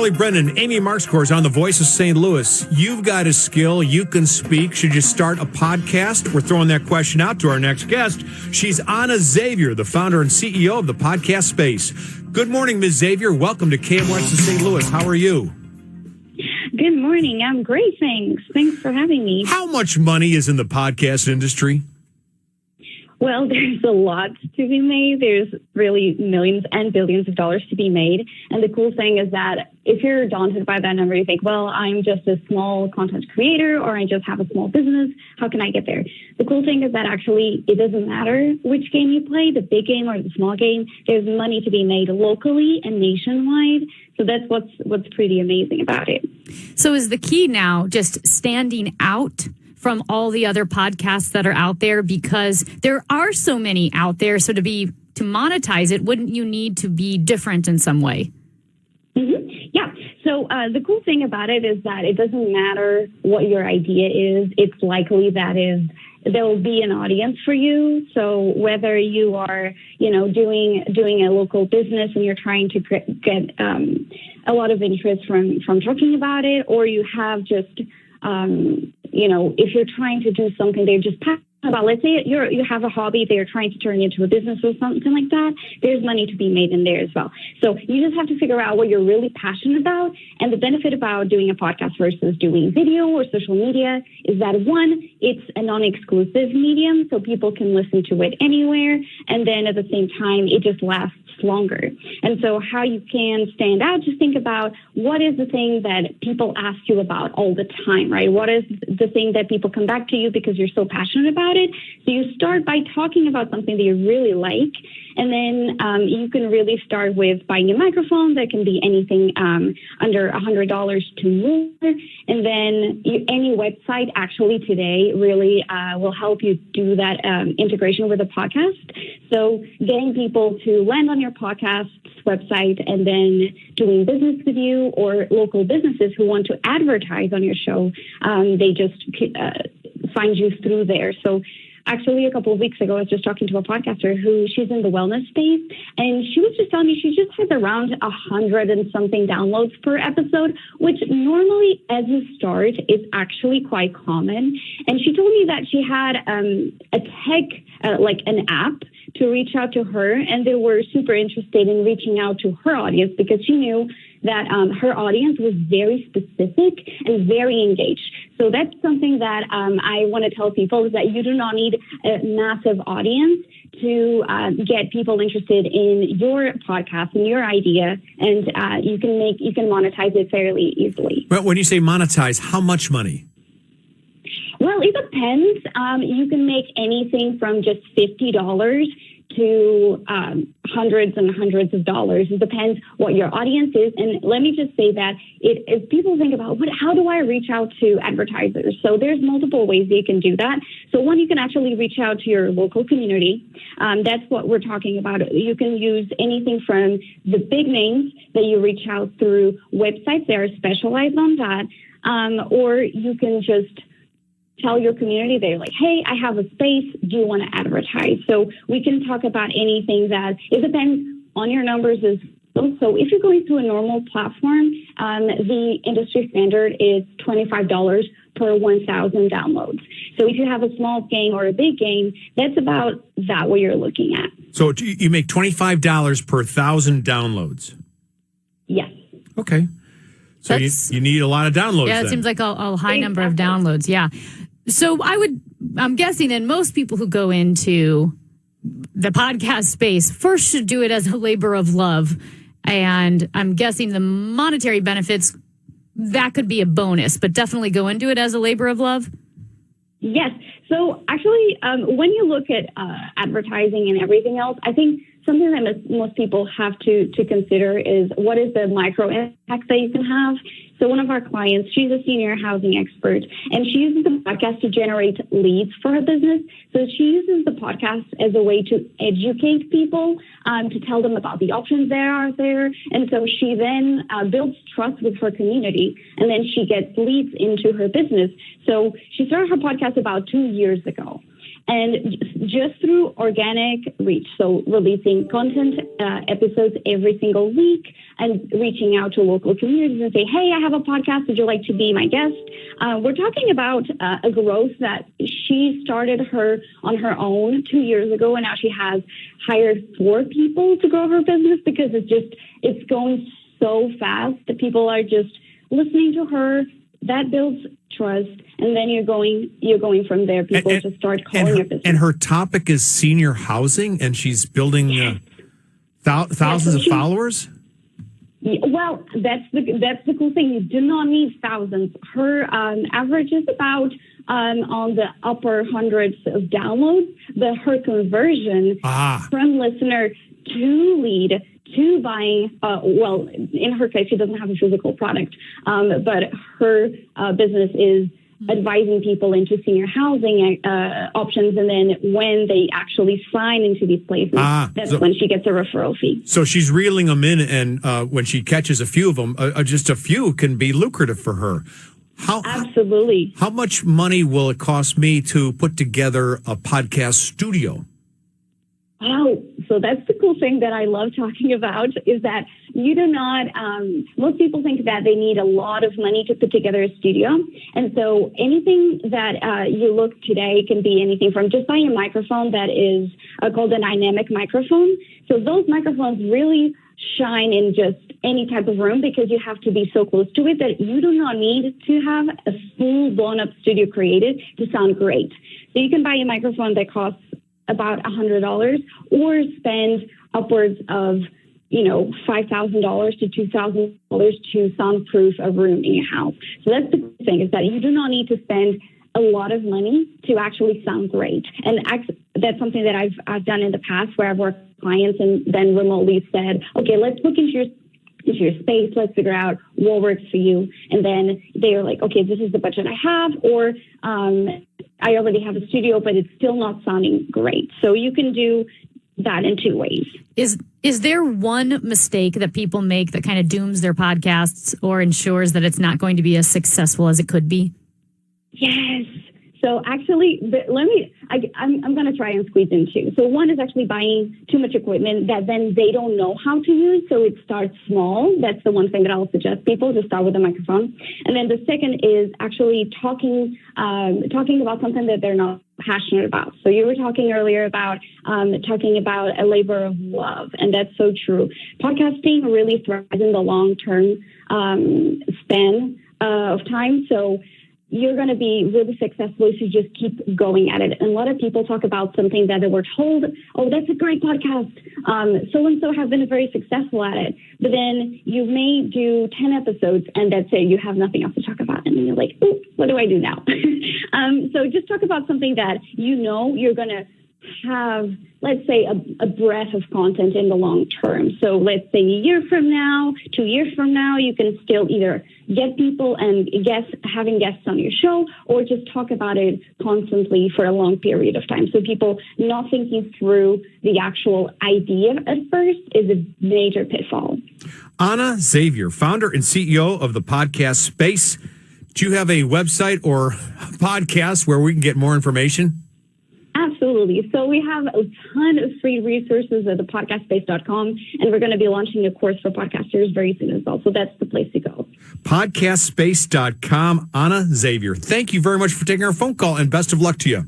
Charlie Brennan, Amy Marxkors on the Voice of St. Louis. You've got a skill. You can speak. Should you start a podcast? We're throwing that question out to our next guest. She's Xavier, the founder and CEO of the podcast space. Good morning, Ms. Xavier. Welcome to KMOS in St. Louis. How are you? Good morning. I'm great, thanks. Thanks for having me. How much money is in the podcast industry? Well, there's a lot to be made. There's really millions and billions of dollars to be made. And the cool thing is that if you're daunted by that number, you think, well, I'm just a small content creator or I just have a small business. How can I get there? The cool thing is that actually it doesn't matter which game you play, the big game or the small game. There's money to be made locally and nationwide. So that's what's pretty amazing about it. So is the key now just standing out from all the other podcasts that are out there, because there are so many out there? So to monetize it, wouldn't you need to be different in some way? Mm-hmm. Yeah. So the cool thing about it is that it doesn't matter what your idea is. It's likely that there will be an audience for you. So whether you are, doing a local business and you're trying to get a lot of interest from talking about it, or you have just if you're trying to do something they're just passionate about, let's say you have a hobby that you're trying to turn into a business or something like that, there's money to be made in there as well. So you just have to figure out what you're really passionate about. And the benefit about doing a podcast versus doing video or social media is that, one, it's a non-exclusive medium, so people can listen to it anywhere. And then at the same time, it just lasts longer. And so how you can stand out, just think about what is the thing that people ask you about all the time, right? What is the thing that people come back to you because you're so passionate about it? So you start by talking about something that you really like, and then you can really start with buying a microphone that can be anything under $100 to more. And then any website actually today really will help you do that integration with a podcast. So getting people to land on your podcast's website and then doing business with you, or local businesses who want to advertise on your show, they just find you through there. So actually, a couple of weeks ago, I was just talking to a podcaster she's in the wellness space, and she was just telling me she just has around 100 and something downloads per episode, which normally as you start is actually quite common. And she told me that she had a tech, like an app, to reach out to her, and they were super interested in reaching out to her audience because she knew that her audience was very specific and very engaged. So that's something that I want to tell people, is that you do not need a massive audience to get people interested in your podcast and your idea, and you can monetize it fairly easily. Well, when you say monetize, how much money? Well, it depends. You can make anything from just $50 to hundreds and hundreds of dollars. It depends what your audience is. And let me just say that if people think about how do I reach out to advertisers? So there's multiple ways that you can do that. So one, you can actually reach out to your local community. That's what we're talking about. You can use anything from the big names that you reach out through websites that are specialized on that, or you can just tell your community, they're like, hey, I have a space. Do you want to advertise? So we can talk about anything that it depends on your numbers as well. So if you're going through a normal platform, the industry standard is $25 per 1,000 downloads. So if you have a small game or a big game, that's about that what you're looking at. So you make $25 per 1,000 downloads? Yes. Okay. So you need a lot of downloads. Yeah, it seems like a high number of downloads. Yeah. So I'm guessing that most people who go into the podcast space first should do it as a labor of love. And I'm guessing the monetary benefits, that could be a bonus, but definitely go into it as a labor of love. Yes. So actually, when you look at advertising and everything else, I think something that most people have to consider is what is the micro impact that you can have. So one of our clients, she's a senior housing expert, and she uses the podcast to generate leads for her business. So she uses the podcast as a way to educate people, to tell them about the options there are there. And so she then builds trust with her community, and then she gets leads into her business. So she started her podcast about 2 years ago. And just through organic reach, so releasing content episodes every single week and reaching out to local communities and say, hey, I have a podcast. Would you like to be my guest? We're talking about a growth that she started on her own 2 years ago, and now she has hired 4 people to grow her business because it's going so fast that people are just listening to her. That builds trust, and then you're going from there. People just start calling your business. And her topic is senior housing, and she's building thousands of followers. Well, that's the cool thing. You do not need thousands. Her average is about on the upper hundreds of downloads. But her conversion from listener to lead to buying, well, in her case, she doesn't have a physical product, but her business is advising people into senior housing options. And then when they actually sign into these places, that's when she gets a referral fee. So she's reeling them in, and when she catches a few of them, just a few can be lucrative for her. Absolutely. How much money will it cost me to put together a podcast studio? Oh, so that's the cool thing that I love talking about is that you do not, most people think that they need a lot of money to put together a studio. And so anything that you look today can be anything from just buying a microphone that is called a dynamic microphone. So those microphones really shine in just any type of room because you have to be so close to it that you do not need to have a full blown up studio created to sound great. So you can buy a microphone that costs about $100 or spend upwards of, $5,000 to $2,000 to soundproof a room in your house. So that's the thing is that you do not need to spend a lot of money to actually sound great. And that's something that I've done in the past where I've worked with clients and then remotely said, okay, let's look into your space. Let's figure out what works for you. And then they are like, okay, this is the budget I have, or I already have a studio, but it's still not sounding great. So you can do that in 2 ways. Is there one mistake that people make that kind of dooms their podcasts or ensures that it's not going to be as successful as it could be? Yes. So actually, I'm going to try and squeeze in 2. So one is actually buying too much equipment that then they don't know how to use. So it starts small. That's the one thing that I'll suggest people to start with a microphone. And then the second is actually talking about something that they're not passionate about. So you were talking earlier about talking about a labor of love, and that's so true. Podcasting really thrives in the long-term span of time. So you're going to be really successful if you just keep going at it. And a lot of people talk about something that they were told, oh, that's a great podcast. So-and-so have been very successful at it. But then you may do 10 episodes and that's it. You have nothing else to talk about. And then you're like, oh, what do I do now? So just talk about something that you're going to have, let's say, a breadth of content in the long term. So let's say a year from now, 2 years from now, you can still either get people and having guests on your show or just talk about it constantly for a long period of time. So people not thinking through the actual idea at first is a major pitfall. Anna Xavier, founder and CEO of the podcast space. Do you have a website or podcast where we can get more information? Absolutely. So we have a ton of free resources at thepodcastspace.com, and we're going to be launching a course for podcasters very soon as well. So that's the place to go. Podcastspace.com. Anna Xavier, thank you very much for taking our phone call, and best of luck to you.